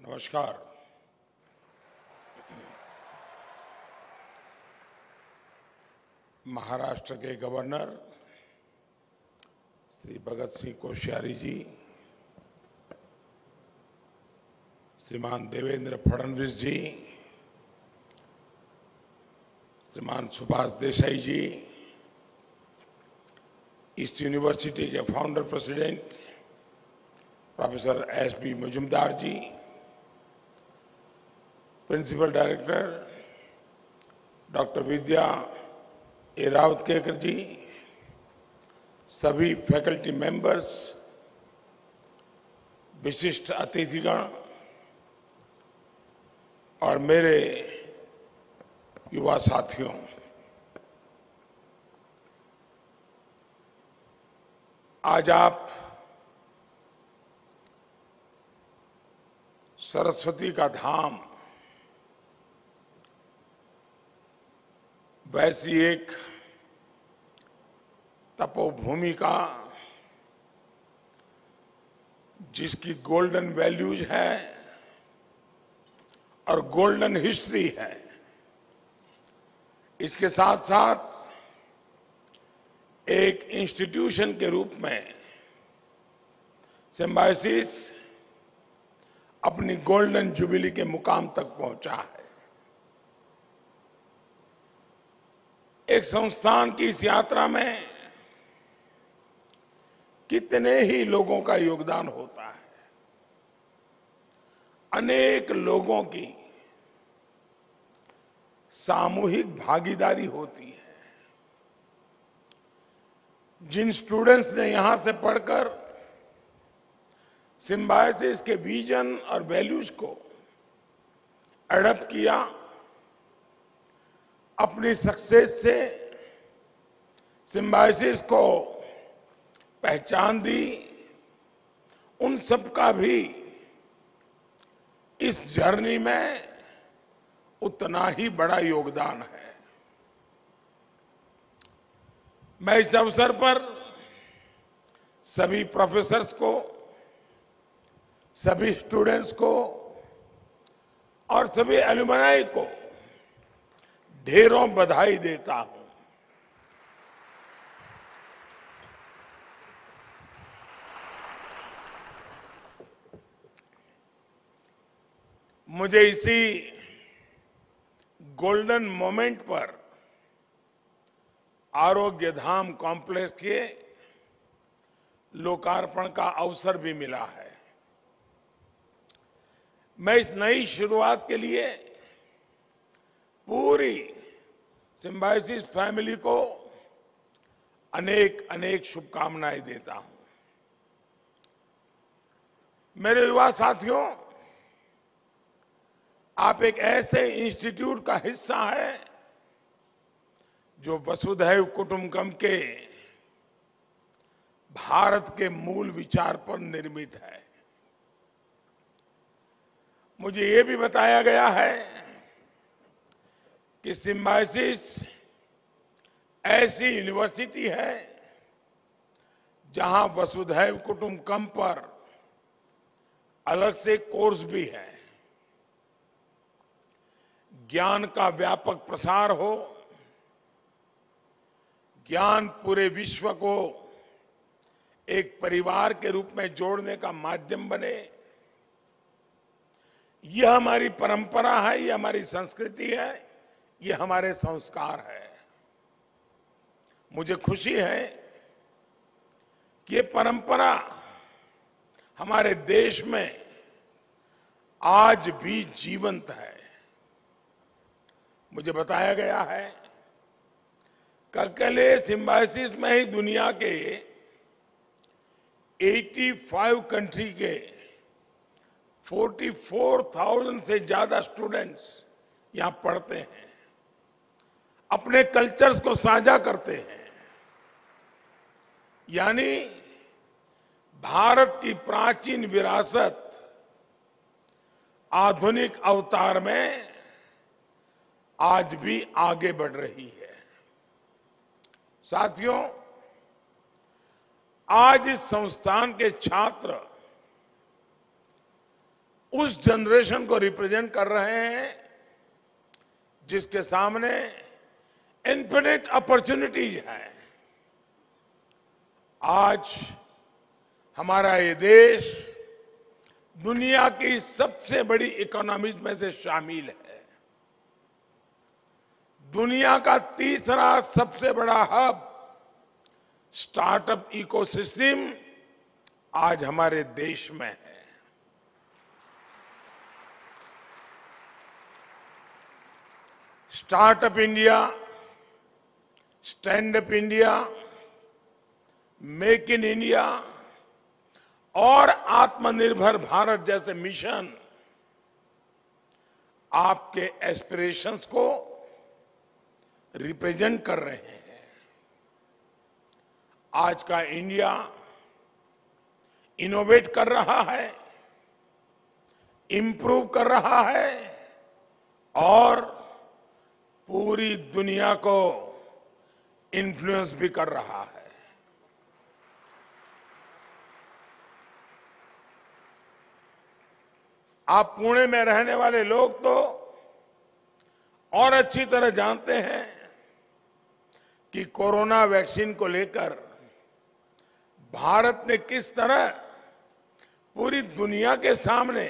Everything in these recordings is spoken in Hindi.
नमस्कार। महाराष्ट्र के governor Shri Bhagat Singh Koshyari ji, Shriman Devendra Fadnavis ji, Shriman Subhash Desai ji, east university के founder president professor S B. Mujumdar ji, principal director doctor Vidya A. Rawatkekar ji, सभी फैकल्टी मेंबर्स, विशिष्ट अतिथिगण और मेरे युवा साथियों, आज आप सरस्वती का धाम वैसी एक तपोभूमि का, जिसकी गोल्डन वैल्यूज है और गोल्डन हिस्ट्री है, इसके साथ साथ एक इंस्टीट्यूशन के रूप में सिम्बायोसिस अपनी गोल्डन जुबिली के मुकाम तक पहुंचा है। एक संस्थान की इस यात्रा में कितने ही लोगों का योगदान होता है, अनेक लोगों की सामूहिक भागीदारी होती है। जिन स्टूडेंट्स ने यहां से पढ़कर सिम्बायोसिस के विजन और वैल्यूज को एडॉप्ट किया, अपनी सक्सेस से सिम्बायोसिस को पहचान दी, उन सबका भी इस जर्नी में उतना ही बड़ा योगदान है। मैं इस अवसर पर सभी प्रोफेसर्स को, सभी स्टूडेंट्स को और सभी एलुमनाई को ढेरों बधाई देता हूं। मुझे इसी गोल्डन मोमेंट पर आरोग्य धाम कॉम्प्लेक्स के लोकार्पण का अवसर भी मिला है। मैं इस नई शुरुआत के लिए पूरी सिम्बायोसिस फैमिली को अनेक अनेक शुभकामनाएं देता हूं। मेरे युवा साथियों, आप एक ऐसे इंस्टीट्यूट का हिस्सा है जो वसुधैव कुटुंबकम के भारत के मूल विचार पर निर्मित है। मुझे ये भी बताया गया है कि सिम्बायोसिस ऐसी यूनिवर्सिटी है जहां वसुधैव कुटुंबकम पर अलग से कोर्स भी है। ज्ञान का व्यापक प्रसार हो, ज्ञान पूरे विश्व को एक परिवार के रूप में जोड़ने का माध्यम बने, यह हमारी परंपरा है, यह हमारी संस्कृति है, ये हमारे संस्कार है। मुझे खुशी है कि ये परंपरा हमारे देश में आज भी जीवंत है। मुझे बताया गया है कि अकेले सिम्बायोसिस में ही दुनिया के 85 कंट्री के 44,000 से ज्यादा स्टूडेंट्स यहां पढ़ते हैं, अपने कल्चर्स को साझा करते हैं। यानी भारत की प्राचीन विरासत आधुनिक अवतार में आज भी आगे बढ़ रही है। साथियों, आज इस संस्थान के छात्र उस जनरेशन को रिप्रेजेंट कर रहे हैं जिसके सामने इन्फिनिट अपॉर्चुनिटीज हैं। आज हमारा ये देश दुनिया की सबसे बड़ी इकोनॉमीज में से शामिल है। दुनिया का तीसरा सबसे बड़ा हब स्टार्टअप इकोसिस्टम आज हमारे देश में है। Startup India, stand up India, make in India और आत्मनिर्भर भारत जैसे मिशन आपके एस्पिरेशंस को रिप्रेजेंट कर रहे हैं। आज का इंडिया इनोवेट कर रहा है, इंप्रूव कर रहा है और पूरी दुनिया को इन्फ्लुएंस भी कर रहा है। आप पुणे में रहने वाले लोग तो और अच्छी तरह जानते हैं कि कोरोना वैक्सीन को लेकर भारत ने किस तरह पूरी दुनिया के सामने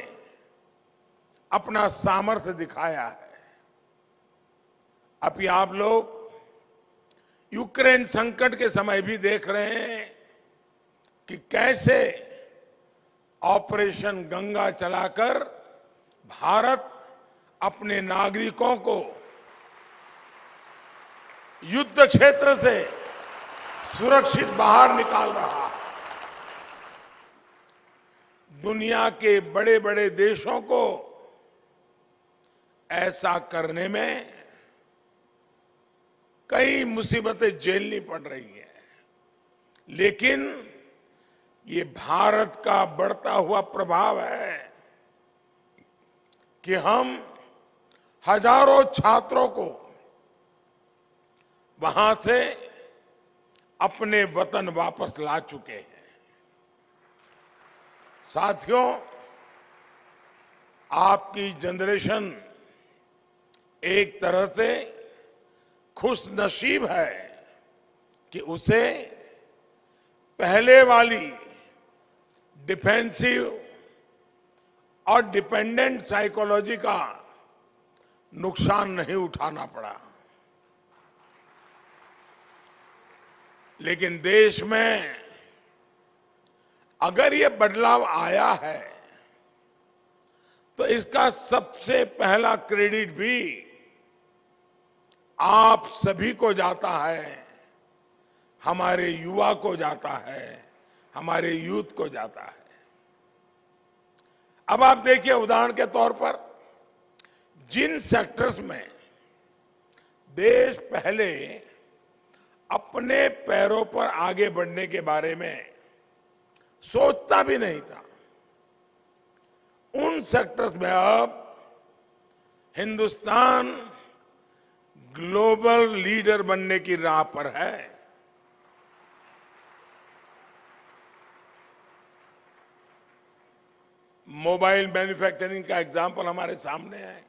अपना सामर्थ्य दिखाया है। अभी आप लोग यूक्रेन संकट के समय भी देख रहे हैं कि कैसे ऑपरेशन गंगा चलाकर भारत अपने नागरिकों को युद्ध क्षेत्र से सुरक्षित बाहर निकाल रहा है। दुनिया के बड़े बड़े देशों को ऐसा करने में कई मुसीबतें झेलनी पड़ रही हैं, लेकिन ये भारत का बढ़ता हुआ प्रभाव है कि हम हजारों छात्रों को वहां से अपने वतन वापस ला चुके हैं। साथियों, आपकी जनरेशन एक तरह से खुश नसीब है कि उसे पहले वाली डिफेंसिव और डिपेंडेंट साइकोलॉजी का नुकसान नहीं उठाना पड़ा। लेकिन देश में अगर ये बदलाव आया है तो इसका सबसे पहला क्रेडिट भी आप सभी को जाता है, हमारे युवा को जाता है, हमारे यूथ को जाता है। अब आप देखिए, उदाहरण के तौर पर जिन सेक्टर्स में देश पहले अपने पैरों पर आगे बढ़ने के बारे में सोचता भी नहीं था, उन सेक्टर्स में अब हिंदुस्तान ग्लोबल लीडर बनने की राह पर है। मोबाइल मैन्युफैक्चरिंग का एग्जाम्पल हमारे सामने है।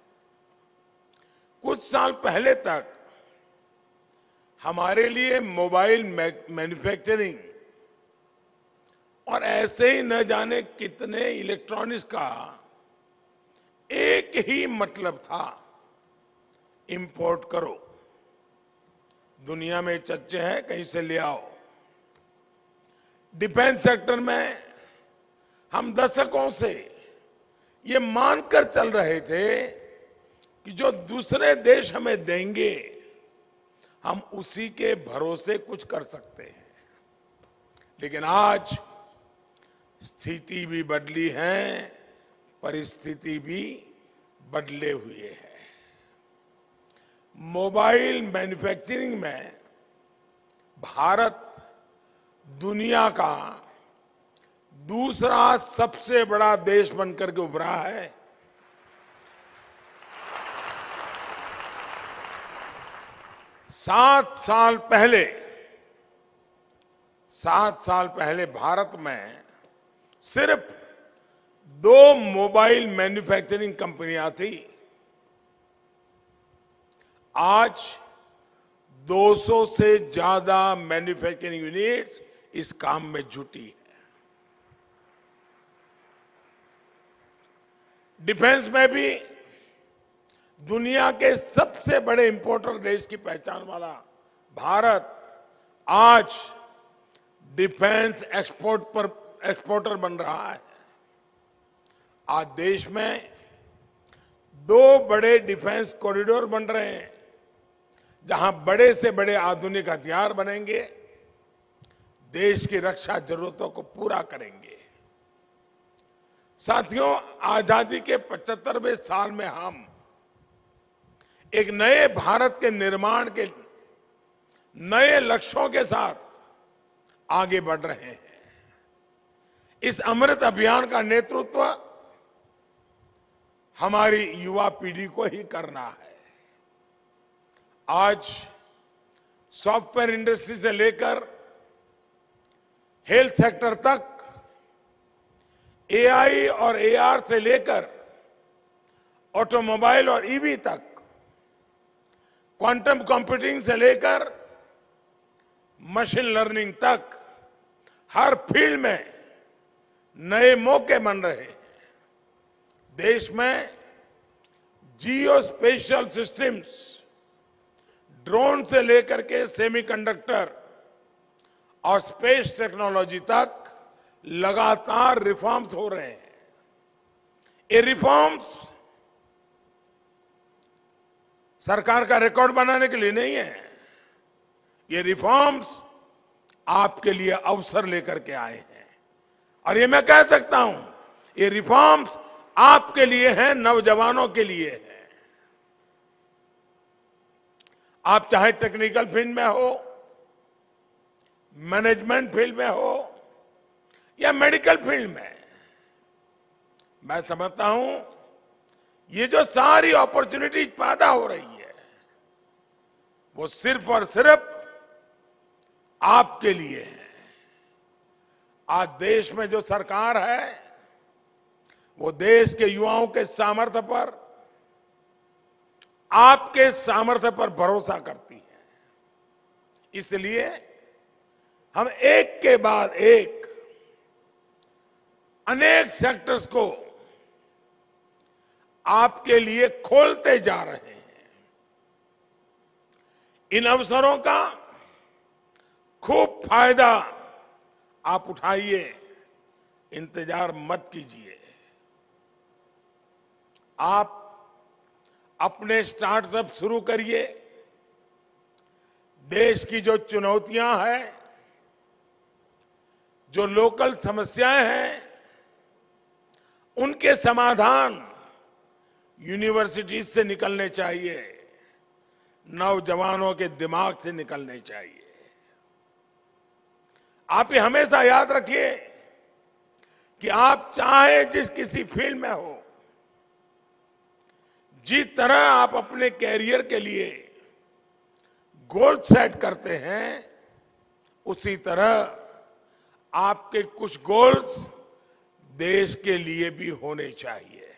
कुछ साल पहले तक हमारे लिए मोबाइल मैन्युफैक्चरिंग और ऐसे ही न जाने कितने इलेक्ट्रॉनिक्स का एक ही मतलब था, इंपोर्ट करो, दुनिया में चच्चे हैं कहीं से ले आओ। डिफेंस सेक्टर में हम दशकों से ये मानकर चल रहे थे कि जो दूसरे देश हमें देंगे हम उसी के भरोसे कुछ कर सकते हैं। लेकिन आज स्थिति भी बदली है, परिस्थिति भी बदले हुए है। मोबाइल मैन्युफैक्चरिंग में भारत दुनिया का दूसरा सबसे बड़ा देश बनकर के उभरा है। सात साल पहले भारत में सिर्फ 2 मोबाइल मैन्युफैक्चरिंग कंपनियां थी, आज 200 से ज्यादा मैन्युफैक्चरिंग यूनिट्स इस काम में जुटी है। डिफेंस में भी दुनिया के सबसे बड़े इंपोर्टर देश की पहचान वाला भारत आज डिफेंस एक्सपोर्टर बन रहा है। आज देश में 2 बड़े डिफेंस कॉरिडोर बन रहे हैं, जहां बड़े से बड़े आधुनिक हथियार बनेंगे, देश की रक्षा जरूरतों को पूरा करेंगे। साथियों, आजादी के 75वें साल में हम एक नए भारत के निर्माण के नए लक्ष्यों के साथ आगे बढ़ रहे हैं। इस अमृत अभियान का नेतृत्व हमारी युवा पीढ़ी को ही करना है। आज सॉफ्टवेयर इंडस्ट्री से लेकर हेल्थ सेक्टर तक, एआई और एआर से लेकर ऑटोमोबाइल और ईवी तक, क्वांटम कंप्यूटिंग से लेकर मशीन लर्निंग तक, हर फील्ड में नए मौके बन रहे हैं। देश में जियो स्पेशल सिस्टम्स, ड्रोन से लेकर के सेमीकंडक्टर और स्पेस टेक्नोलॉजी तक लगातार रिफॉर्म्स हो रहे हैं। ये रिफॉर्म्स सरकार का रिकॉर्ड बनाने के लिए नहीं है, ये रिफॉर्म्स आपके लिए अवसर लेकर के आए हैं। और ये मैं कह सकता हूं, ये रिफॉर्म्स आपके लिए हैं, नौजवानों के लिए हैं। आप चाहे टेक्निकल फील्ड में हो, मैनेजमेंट फील्ड में हो या मेडिकल फील्ड में, मैं समझता हूं ये जो सारी अपॉर्चुनिटीज पैदा हो रही है, वो सिर्फ और सिर्फ आपके लिए है। आज देश में जो सरकार है, वो देश के युवाओं के सामर्थ्य पर, आपके सामर्थ्य पर भरोसा करती है। इसलिए हम एक के बाद एक अनेक सेक्टर्स को आपके लिए खोलते जा रहे हैं। इन अवसरों का खूब फायदा आप उठाइए, इंतजार मत कीजिए। आप अपने स्टार्टअप शुरू करिए। देश की जो चुनौतियां हैं, जो लोकल समस्याएं हैं, उनके समाधान यूनिवर्सिटीज से निकलने चाहिए, नौजवानों के दिमाग से निकलने चाहिए। आप ये हमेशा याद रखिए कि आप चाहे जिस किसी फील्ड में हो, जिस तरह आप अपने कैरियर के लिए गोल सेट करते हैं, उसी तरह आपके कुछ गोल्स देश के लिए भी होने चाहिए।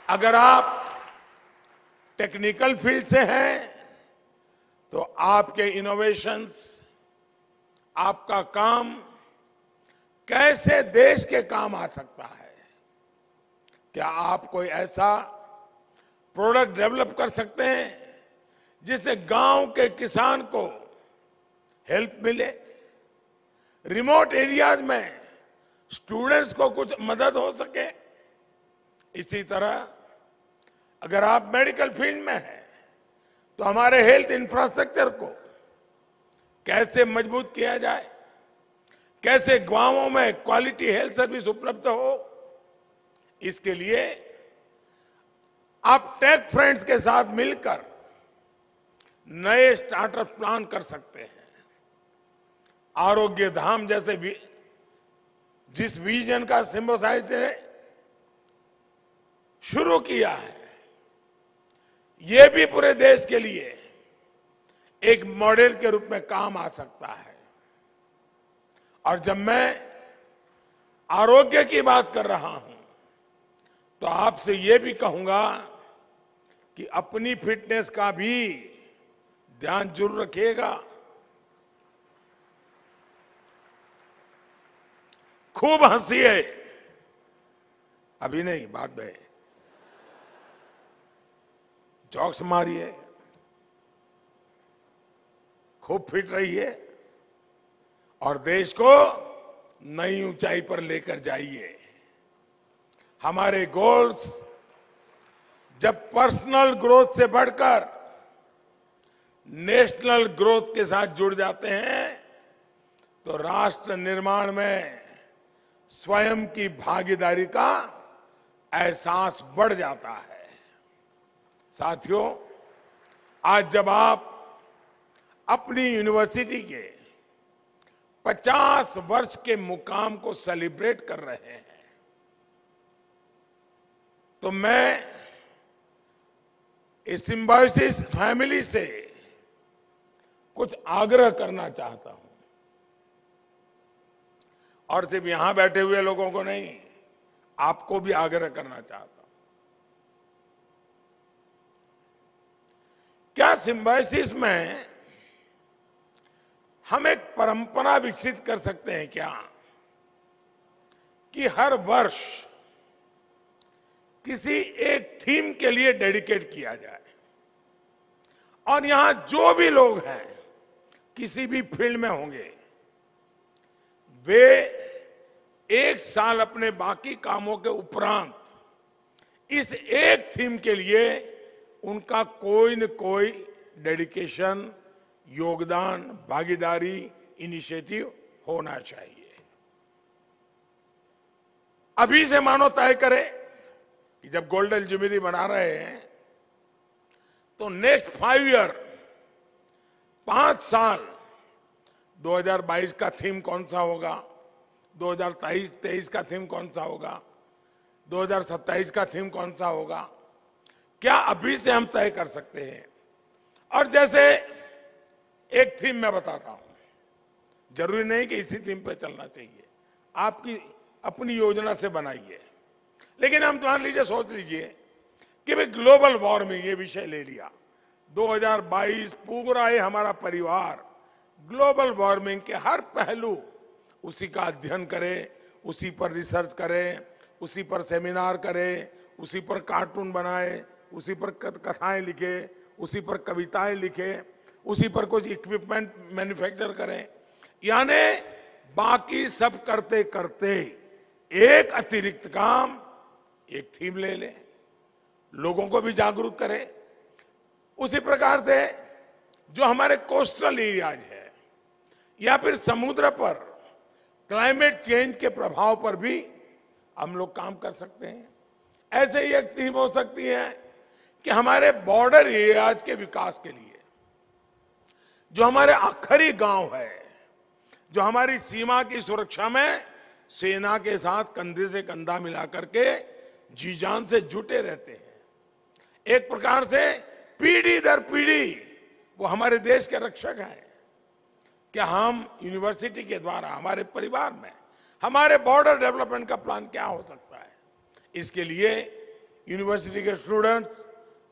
अगर आप टेक्निकल फील्ड से हैं, तो आपके इनोवेशंस, आपका काम कैसे देश के काम आ सकता है। क्या आप कोई ऐसा प्रोडक्ट डेवलप कर सकते हैं जिससे गांव के किसान को हेल्प मिले, रिमोट एरियाज में स्टूडेंट्स को कुछ मदद हो सके। इसी तरह अगर आप मेडिकल फील्ड में हैं, तो हमारे हेल्थ इंफ्रास्ट्रक्चर को कैसे मजबूत किया जाए, कैसे गांवों में क्वालिटी हेल्थ सर्विस उपलब्ध हो, इसके लिए आप टेक फ्रेंड्स के साथ मिलकर नए स्टार्टअप प्लान कर सकते हैं। आरोग्य धाम जैसे भी जिस विजन का सिम्बोसाइज ने शुरू किया है, ये भी पूरे देश के लिए एक मॉडल के रूप में काम आ सकता है। और जब मैं आरोग्य की बात कर रहा हूं तो आपसे ये भी कहूंगा कि अपनी फिटनेस का भी ध्यान जरूर रखिएगा। खूब हंसिए, अभी नहीं, बाद में जॉक्स मारिए, खूब फिट रहिए और देश को नई ऊंचाई पर लेकर जाइए। हमारे गोल्स जब पर्सनल ग्रोथ से बढ़कर नेशनल ग्रोथ के साथ जुड़ जाते हैं तो राष्ट्र निर्माण में स्वयं की भागीदारी का एहसास बढ़ जाता है। साथियों, आज जब आप अपनी यूनिवर्सिटी के 50 वर्ष के मुकाम को सेलिब्रेट कर रहे हैं तो मैं इस सिंबायोसिस फैमिली से कुछ आग्रह करना चाहता हूं और सिर्फ यहां बैठे हुए लोगों को नहीं, आपको भी आग्रह करना चाहता हूं। क्या सिंबायोसिस में हम एक परंपरा विकसित कर सकते हैं क्या कि हर वर्ष किसी एक थीम के लिए डेडिकेट किया जाए और यहां जो भी लोग हैं किसी भी फील्ड में होंगे वे एक साल अपने बाकी कामों के उपरांत इस एक थीम के लिए उनका कोई न कोई डेडिकेशन, योगदान, भागीदारी, इनिशिएटिव होना चाहिए। अभी से मानो तय करे कि जब गोल्डन जुबली मना रहे हैं तो नेक्स्ट 5 ईयर, 5 साल 2022 का थीम कौन सा होगा, 2023 का थीम कौन सा होगा, 2027 का थीम कौन सा होगा, क्या अभी से हम तय कर सकते हैं? और जैसे एक थीम मैं बताता हूं, जरूरी नहीं कि इसी थीम पे चलना चाहिए, आपकी अपनी योजना से बनाइए। लेकिन हम मान लीजिए, सोच लीजिए कि भाई ग्लोबल वार्मिंग ये विषय ले लिया, 2022 पूरा ये हमारा परिवार ग्लोबल वार्मिंग के हर पहलू उसी का अध्ययन करे, उसी पर रिसर्च करे, उसी पर सेमिनार करे, उसी पर कार्टून बनाए, उसी पर कथाएं लिखे, उसी पर कविताएं लिखे, उसी पर कुछ इक्विपमेंट मैन्युफैक्चर करें। यानी बाकी सब करते करते एक अतिरिक्त काम, एक थीम ले लें, लोगों को भी जागरूक करें। उसी प्रकार से जो हमारे कोस्टल एरियाज है या फिर समुद्र पर क्लाइमेट चेंज के प्रभाव पर भी हम लोग काम कर सकते हैं। ऐसे ही एक थीम हो सकती है कि हमारे बॉर्डर एरियाज के विकास के लिए, जो हमारे आखिरी गांव है, जो हमारी सीमा की सुरक्षा में सेना के साथ कंधे से कंधा मिला करके जी जान से जुटे रहते हैं, एक प्रकार से पीढ़ी दर पीढ़ी वो हमारे देश के रक्षक हैं। क्या हम यूनिवर्सिटी के द्वारा हमारे परिवार में हमारे बॉर्डर डेवलपमेंट का प्लान क्या हो सकता है? इसके लिए यूनिवर्सिटी के स्टूडेंट्स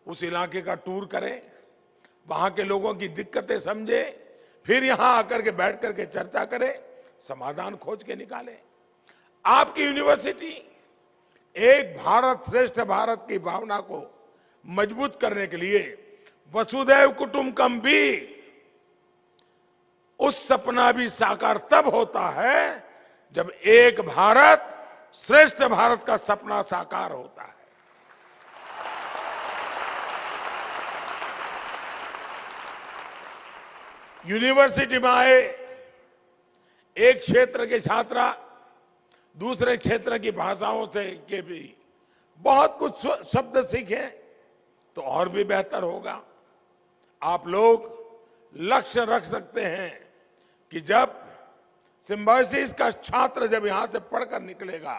उस इलाके का टूर करें, वहां के लोगों की दिक्कतें समझे, फिर यहां आकर के बैठ करके चर्चा करें, समाधान खोज के निकालें। आपकी यूनिवर्सिटी एक भारत श्रेष्ठ भारत की भावना को मजबूत करने के लिए वसुधैव कुटुंबकम भी, उस सपना भी साकार तब होता है जब एक भारत श्रेष्ठ भारत का सपना साकार होता है। यूनिवर्सिटी में आए एक क्षेत्र के छात्रा दूसरे क्षेत्र की भाषाओं से के भी बहुत कुछ शब्द सीखे तो और भी बेहतर होगा। आप लोग लक्ष्य रख सकते हैं कि जब सिंबायोसिस का छात्र जब यहां से पढ़कर निकलेगा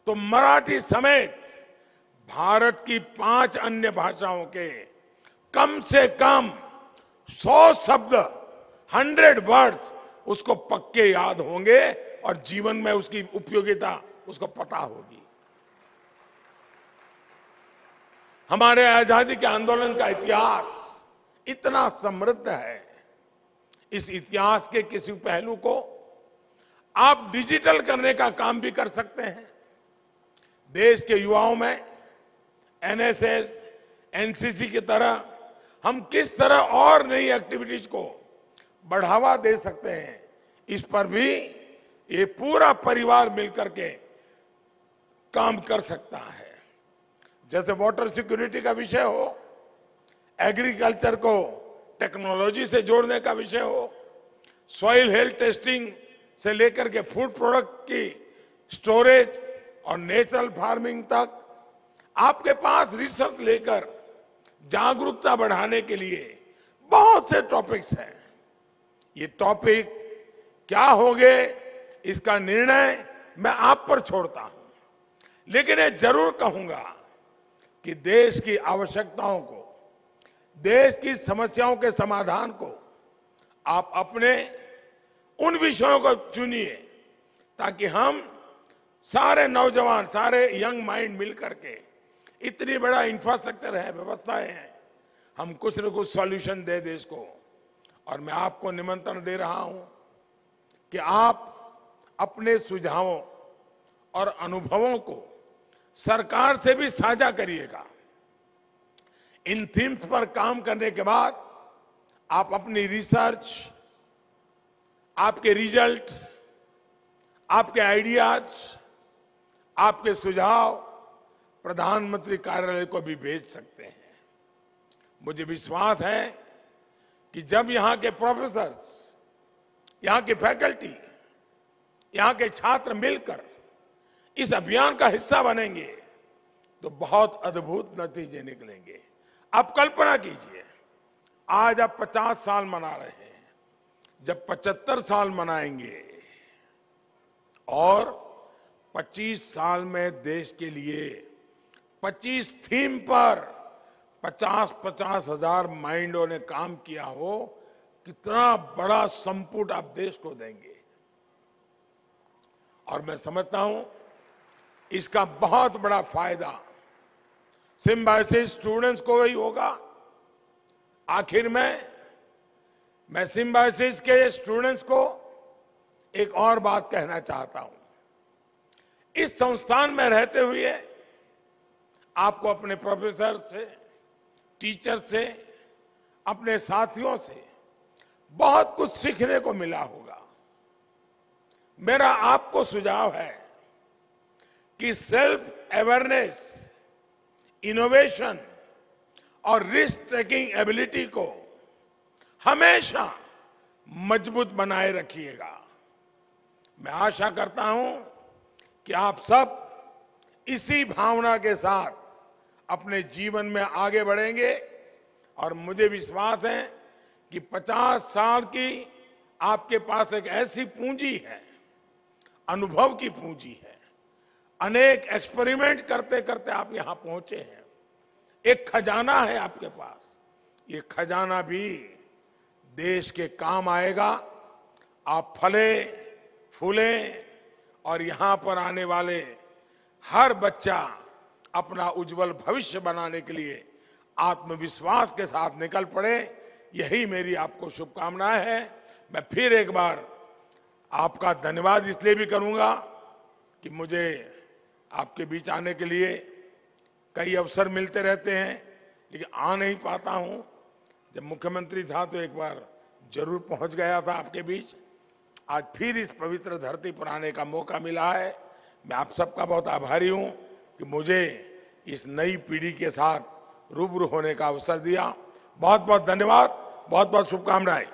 तो मराठी समेत भारत की 5 अन्य भाषाओं के कम से कम 100 शब्द, 100 वर्ड्स उसको पक्के याद होंगे और जीवन में उसकी उपयोगिता उसको पता होगी। हमारे आजादी के आंदोलन का इतिहास इतना समृद्ध है। इस इतिहास के किसी पहलू को आप डिजिटल करने का काम भी कर सकते हैं। देश के युवाओं में एनएसएस, एनसीसी की तरह हम किस तरह और नई एक्टिविटीज को बढ़ावा दे सकते हैं, इस पर भी ये पूरा परिवार मिलकर के काम कर सकता है। जैसे वाटर सिक्योरिटी का विषय हो, एग्रीकल्चर को टेक्नोलॉजी से जोड़ने का विषय हो, सॉइल हेल्थ टेस्टिंग से लेकर के फूड प्रोडक्ट की स्टोरेज और नेचुरल फार्मिंग तक, आपके पास रिसर्च लेकर जागरूकता बढ़ाने के लिए बहुत से टॉपिक्स हैं। ये टॉपिक क्या होंगे, इसका निर्णय मैं आप पर छोड़ता हूं, लेकिन ये जरूर कहूंगा कि देश की आवश्यकताओं को, देश की समस्याओं के समाधान को आप अपने उन विषयों को चुनिए, ताकि हम सारे नौजवान, सारे यंग माइंड मिलकर के, इतनी बड़ा इंफ्रास्ट्रक्चर है, व्यवस्थाएं हैं, हम कुछ न कुछ सॉल्यूशन दे देश को। और मैं आपको निमंत्रण दे रहा हूं कि आप अपने सुझावों और अनुभवों को सरकार से भी साझा करिएगा। इन थीम्स पर काम करने के बाद आप अपनी रिसर्च, आपके रिजल्ट, आपके आइडियाज, आपके सुझाव प्रधानमंत्री कार्यालय को भी भेज सकते हैं। मुझे विश्वास है कि जब यहां के प्रोफेसर्स, यहां के फैकल्टी, यहां के छात्र मिलकर इस अभियान का हिस्सा बनेंगे तो बहुत अद्भुत नतीजे निकलेंगे। आप कल्पना कीजिए, आज आप 50 साल मना रहे हैं, जब 75 साल मनाएंगे और 25 साल में देश के लिए 25 थीम पर 50-50 हजार माइंडों ने काम किया हो, कितना बड़ा संपुट आप देश को देंगे। और मैं समझता हूं इसका बहुत बड़ा फायदा सिम्बायोसिस स्टूडेंट्स को ही होगा। आखिर में मैं सिम्बायोसिस के स्टूडेंट्स को एक और बात कहना चाहता हूं। इस संस्थान में रहते हुए आपको अपने प्रोफेसर से, टीचर से, अपने साथियों से बहुत कुछ सीखने को मिला होगा। मेरा आपको सुझाव है कि सेल्फ अवेयरनेस, इनोवेशन और रिस्क टेकिंग एबिलिटी को हमेशा मजबूत बनाए रखिएगा। मैं आशा करता हूं कि आप सब इसी भावना के साथ अपने जीवन में आगे बढ़ेंगे और मुझे विश्वास है कि 50 साल की आपके पास एक ऐसी पूंजी है, अनुभव की पूंजी है। अनेक एक्सपेरिमेंट करते करते आप यहां पहुंचे हैं। एक खजाना है आपके पास, ये खजाना भी देश के काम आएगा। आप फले फूले और यहां पर आने वाले हर बच्चा अपना उज्जवल भविष्य बनाने के लिए आत्मविश्वास के साथ निकल पड़े, यही मेरी आपको शुभकामनाएं है। मैं फिर एक बार आपका धन्यवाद इसलिए भी करूंगा कि मुझे आपके बीच आने के लिए कई अवसर मिलते रहते हैं, लेकिन आ नहीं पाता हूं। जब मुख्यमंत्री था तो एक बार जरूर पहुंच गया था आपके बीच। आज फिर इस पवित्र धरती पर आने का मौका मिला है। मैं आप सबका बहुत आभारी हूं कि मुझे इस नई पीढ़ी के साथ रूबरू होने का अवसर दिया। बहुत बहुत धन्यवाद, बहुत बहुत शुभकामनाएं।